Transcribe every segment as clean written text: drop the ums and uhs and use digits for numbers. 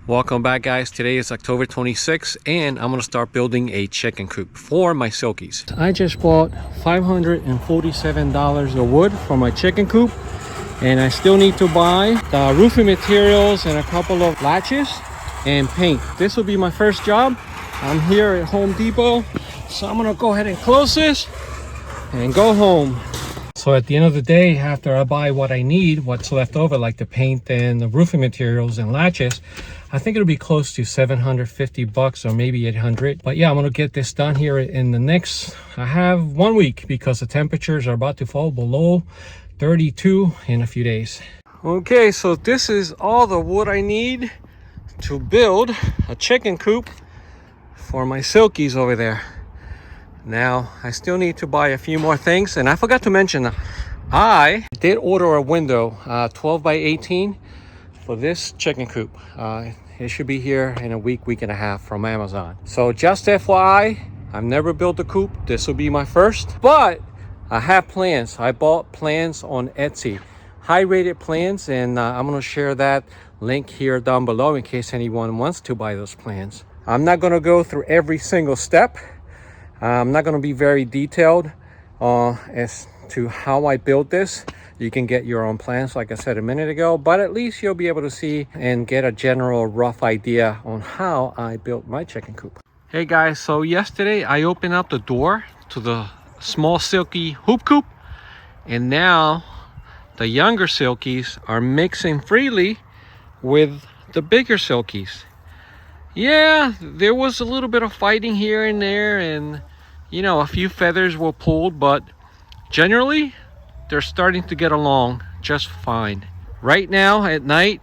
Welcome back, guys. Today is October 26th and I'm gonna start building a chicken coop for my silkies. I just bought $547 of wood for my chicken coop, and I still need to buy the roofing materials and a couple of latches and paint. This will be my first job. I'm here at Home Depot, so I'm gonna go ahead and close this and go home. So at the end of the day, after I buy what I need, what's left over, like the paint and the roofing materials and latches, I think it'll be close to 750 bucks or maybe 800. But yeah, I'm gonna get this done here in the next, I have 1 week, because the temperatures are about to fall below 32 in a few days. Okay, so this is all the wood I need to build a chicken coop for my silkies over there. Now, I still need to buy a few more things, and I forgot to mention, I did order a window, 12 by 18 for this chicken coop. It should be here in a week and a half from Amazon. So just FYI, I've never built a coop. This will be my first, but I have plans. I bought plans on Etsy, high-rated plans, and I'm gonna share that link here down below in case anyone wants to buy those plans. I'm not gonna go through every single step. I'm not going to be very detailed as to how I built this. You can get your own plans, like I said a minute ago, but at least you'll be able to see and get a general rough idea on how I built my chicken coop. Hey guys, so yesterday I opened up the door to the small silky hoop coop, and now the younger silkies are mixing freely with the bigger silkies. Yeah, there was a little bit of fighting here and there, and you know, a few feathers were pulled, but generally they're starting to get along just fine. Right now at night,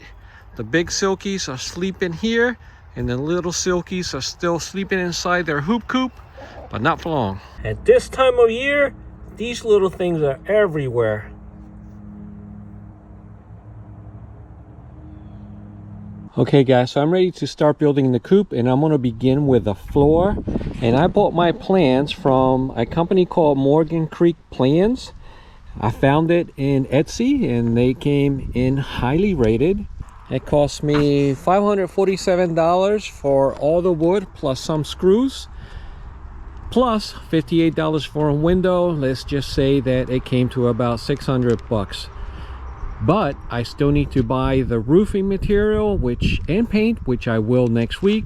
the big silkies are sleeping here and the little silkies are still sleeping inside their hoop coop, but not for long. At this time of year, these little things are everywhere. Okay guys, so I'm ready to start building the coop, and I'm going to begin with the floor. And I bought my plans from a company called Morgan Creek Plans. I found it in Etsy and they came in highly rated. It cost me $547 for all the wood plus some screws, plus $58 for a window. Let's just say that it came to about 600 bucks. But I still need to buy the roofing material and paint, which I will next week.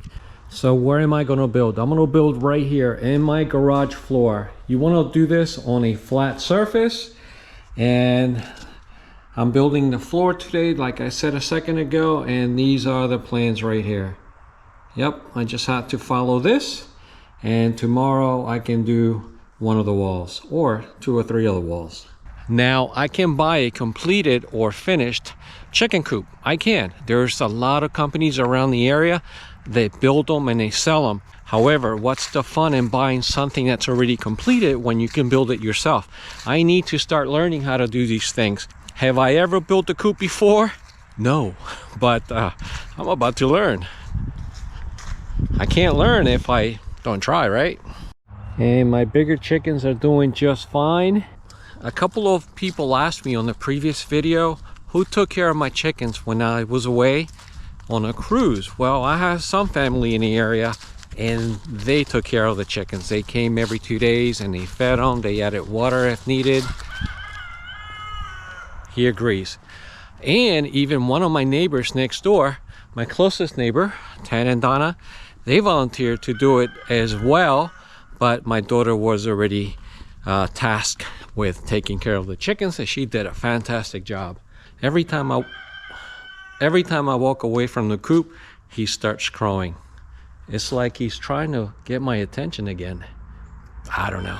So where am I going to build? I'm going to build right here in my garage floor. You want to do this on a flat surface, and I'm building the floor today, like I said a second ago, and these are the plans right here. Yep, I just had to follow this, and tomorrow I can do one of the walls or 2 or 3 other walls. Now I can buy a completed or finished chicken coop. I can. There's a lot of companies around the area that build them and they sell them. However, what's the fun in buying something that's already completed when you can build it yourself? I need to start learning how to do these things. Have I ever built a coop before? No, but I'm about to learn. I can't learn if I don't try, right? And my bigger chickens are doing just fine. A couple of people asked me on the previous video who took care of my chickens when I was away on a cruise. Well, I have some family in the area and they took care of the chickens. They came every 2 days and they fed them. They added water if needed. He agrees. And even one of my neighbors next door, my closest neighbor, Tan and Donna, they volunteered to do it as well, but my daughter was already tasked with taking care of the chickens, and she did a fantastic job. Every time I walk away from the coop, he starts crowing. It's like he's trying to get my attention again. I don't know.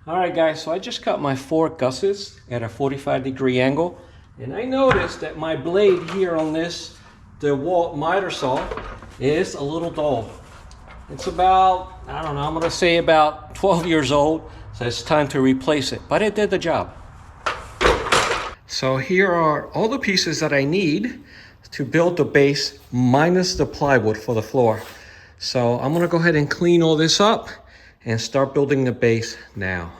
All right, guys, so I just cut my 4 gussets at a 45-degree angle, and I noticed that my blade here on this DeWalt miter saw is a little dull. It's about, I don't know, I'm gonna say about 12 years old, so it's time to replace it, but it did the job. So here are all the pieces that I need to build the base minus the plywood for the floor. So I'm gonna go ahead and clean all this up and start building the base now.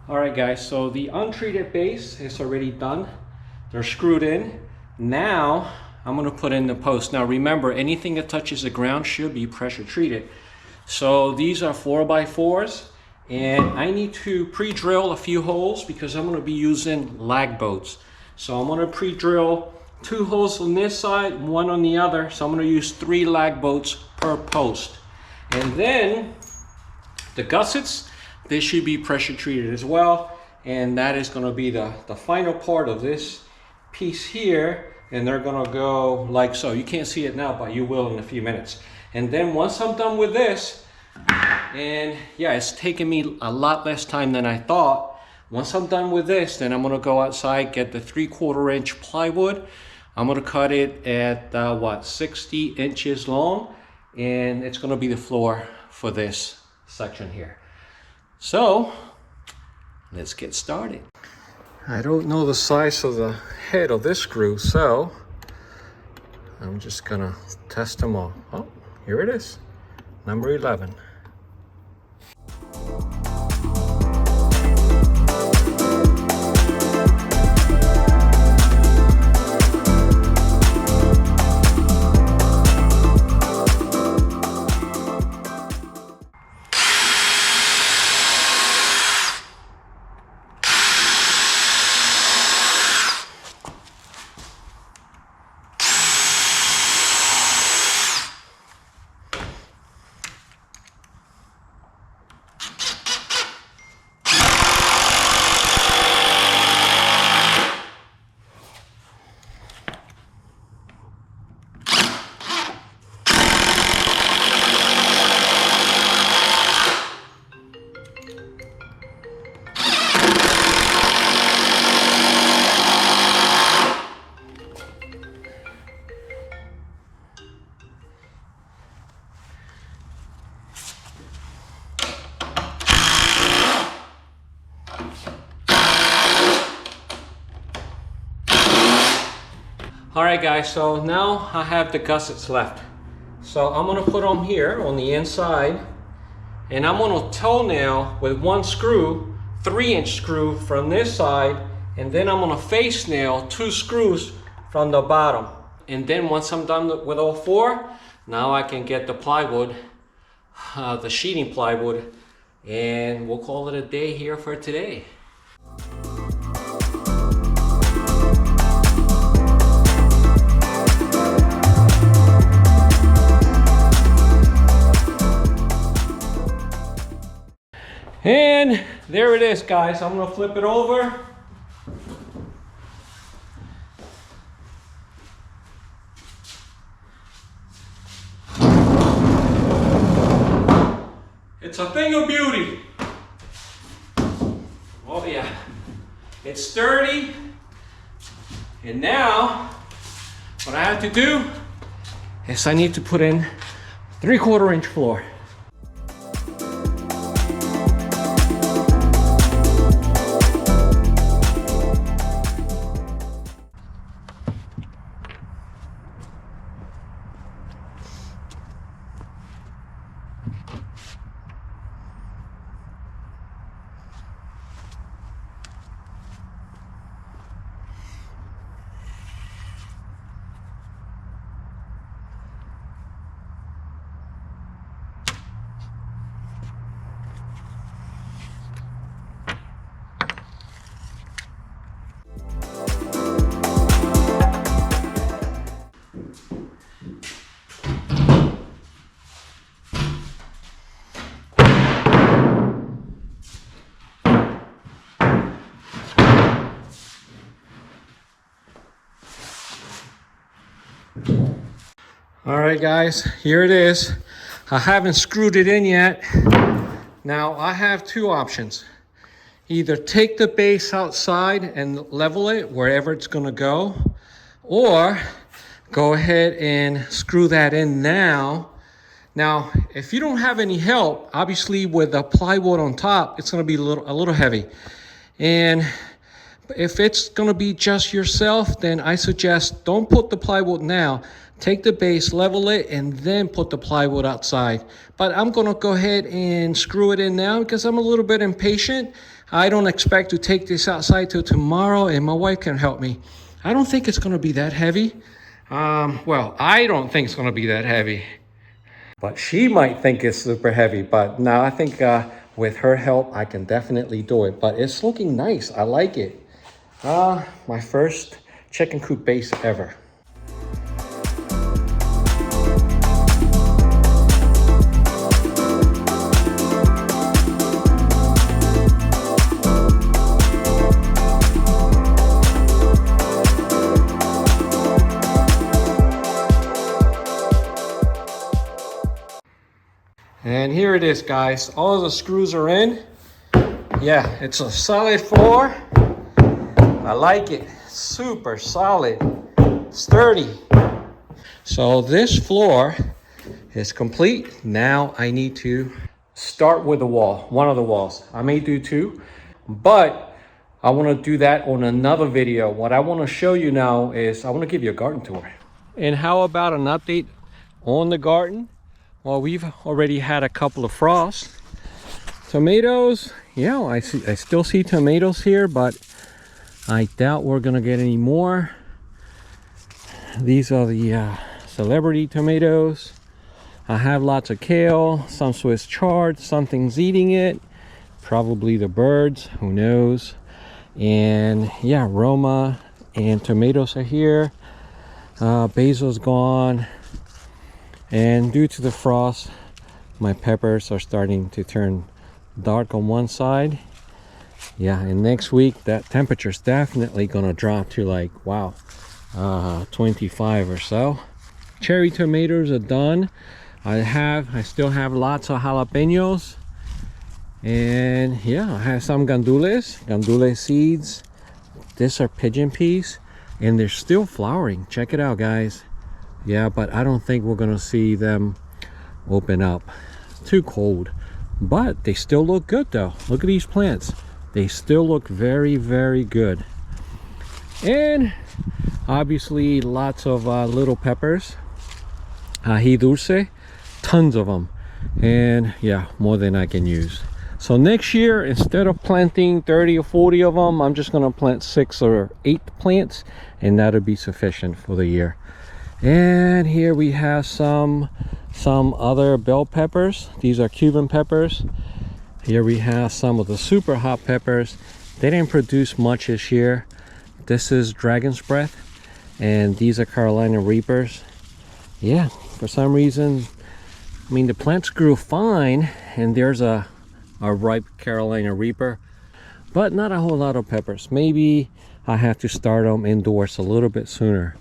Alright guys, so the untreated base is already done. They're screwed in. Now I'm going to put in the post. Now remember, anything that touches the ground should be pressure treated. So these are 4x4s, and I need to pre-drill a few holes because I'm going to be using lag bolts. So I'm going to pre-drill 2 holes on this side, 1 on the other. So I'm going to use 3 lag bolts per post. And then the gussets, they should be pressure treated as well, and that is going to be the final part of this piece here, and they're going to go like so. You can't see it now, but you will in a few minutes. And then once I'm done with this, and yeah, it's taken me a lot less time than I thought. Once I'm done with this, then I'm going to go outside, get the 3/4 inch plywood. I'm going to cut it at 60 inches long, and it's going to be the floor for this section here. So let's get started. I don't know the size of the head of this screw, so I'm just gonna test them all. Oh, here it is, number 11. Alright guys, so now I have the gussets left. So I'm going to put them here on the inside, and I'm going to toenail with 1 screw, 3-inch screw from this side, and then I'm going to face nail 2 screws from the bottom. And then once I'm done with all 4, now I can get the plywood, the sheeting plywood, and we'll call it a day here for today. And there it is, guys. I'm gonna flip it over. It's a thing of beauty. Oh yeah, it's sturdy. And now, what I have to do is I need to put in 3/4 inch floor. All right, guys, here it is. I haven't screwed it in yet. Now I have two options. Either take the base outside and level it wherever it's gonna go, or go ahead and screw that in now. Now, if you don't have any help, obviously with the plywood on top, it's gonna be a little heavy. And if it's gonna be just yourself, then I suggest don't put the plywood now. Take the base, level it, and then put the plywood outside. But I'm gonna go ahead and screw it in now because I'm a little bit impatient. I don't expect to take this outside till tomorrow, and my wife can help me. I don't think it's gonna be that heavy. Well, I don't think it's gonna be that heavy. But she might think it's super heavy. But now I think with her help, I can definitely do it. But it's looking nice. I like it. My first chicken coop base ever. And here it is, guys. All the screws are in. Yeah, it's a solid floor. I like it. Super solid, sturdy. So this floor is complete. Now I need to start with the wall, one of the walls. I may do two, but I want to do that on another video. What I want to show you now is I want to give you a garden tour. And how about an update on the garden? Well, we've already had a couple of frosts. Tomatoes, yeah, I still see tomatoes here, but I doubt we're gonna get any more. These are the celebrity tomatoes. I have lots of kale, some Swiss chard, something's eating it. Probably the birds, who knows. And yeah, Roma and tomatoes are here. Basil's gone. And due to the frost, my peppers are starting to turn dark on one side. Yeah, and next week that temperature is definitely gonna drop to like, wow, 25 or so. Cherry tomatoes are done. I still have lots of jalapenos. And yeah, I have some gandule seeds. These are pigeon peas, and they're still flowering. Check it out, guys. Yeah, but I don't think we're gonna see them open up. It's too cold, but they still look good though. Look at these plants. They still look very, very good. And obviously lots of little peppers. Ají dulce, tons of them. And yeah, more than I can use. So next year, instead of planting 30 or 40 of them, I'm just gonna plant 6 or 8 plants, and that'll be sufficient for the year. And here we have some other bell peppers. These are Cuban peppers. Here we have some of the super hot peppers. They didn't produce much this year. This is dragon's breath, and these are Carolina Reapers. Yeah, for some reason, I mean, the plants grew fine, and there's a ripe Carolina Reaper, but not a whole lot of peppers. Maybe I have to start them indoors a little bit sooner.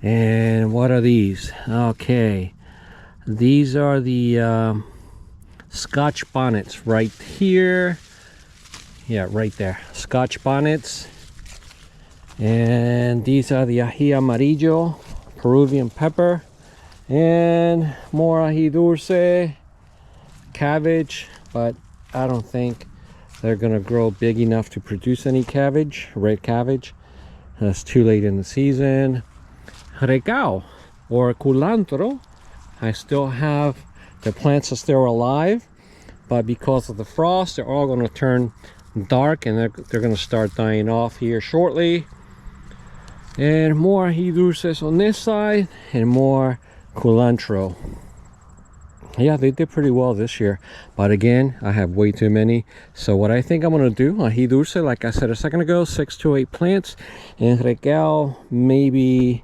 And what are these? Okay, these are the Scotch bonnets right here. Yeah, right there, Scotch bonnets. And these are the ají amarillo, Peruvian pepper, and more ají dulce, cabbage, but I don't think they're gonna grow big enough to produce any cabbage, red cabbage. That's too late in the season. Recao or culantro, I still have, the plants are still alive, but because of the frost, they're all going to turn dark, and they're going to start dying off here shortly. And more ají dulces on this side, and more culantro. Yeah, they did pretty well this year, but again, I have way too many. So what I think I'm going to do, ají dulce, like I said a second ago, 6 to 8 plants, and recao, maybe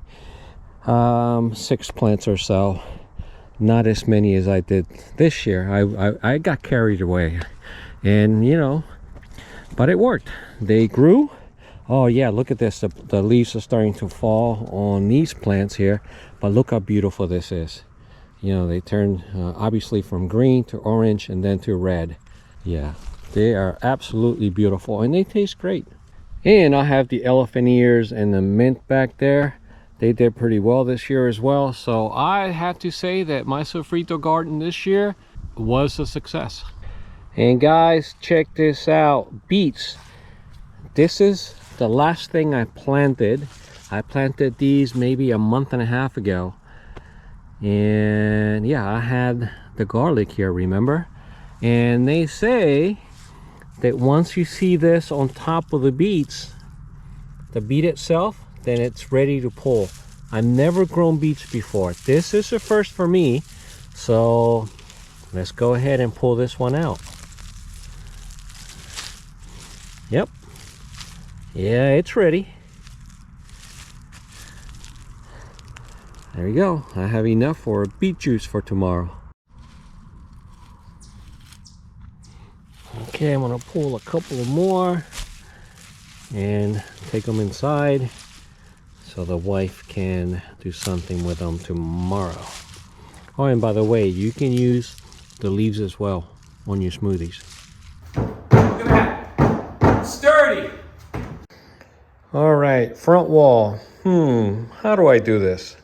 6 plants or so. Not as many as I did this year. I got carried away, and you know, but it worked. They grew. Oh yeah, look at this. The leaves are starting to fall on these plants here, but look how beautiful this is. You know, they turn obviously from green to orange and then to red. Yeah, they are absolutely beautiful and they taste great. And I have the elephant ears and the mint back there. They did pretty well this year as well. So I have to say that my sofrito garden this year was a success. And guys, check this out. Beets. This is the last thing I planted. I planted these maybe a month and a half ago. And yeah, I had the garlic here, remember? And they say that once you see this on top of the beets, the beet itself, then it's ready to pull. I've never grown beets before. This is a first for me. So let's go ahead and pull this one out. Yep. Yeah, it's ready. There you go. I have enough for beet juice for tomorrow. Okay, I'm gonna pull a couple of more and take them inside so the wife can do something with them tomorrow. Oh, and by the way, you can use the leaves as well on your smoothies. Look at that. Sturdy. All right, front wall. How do I do this?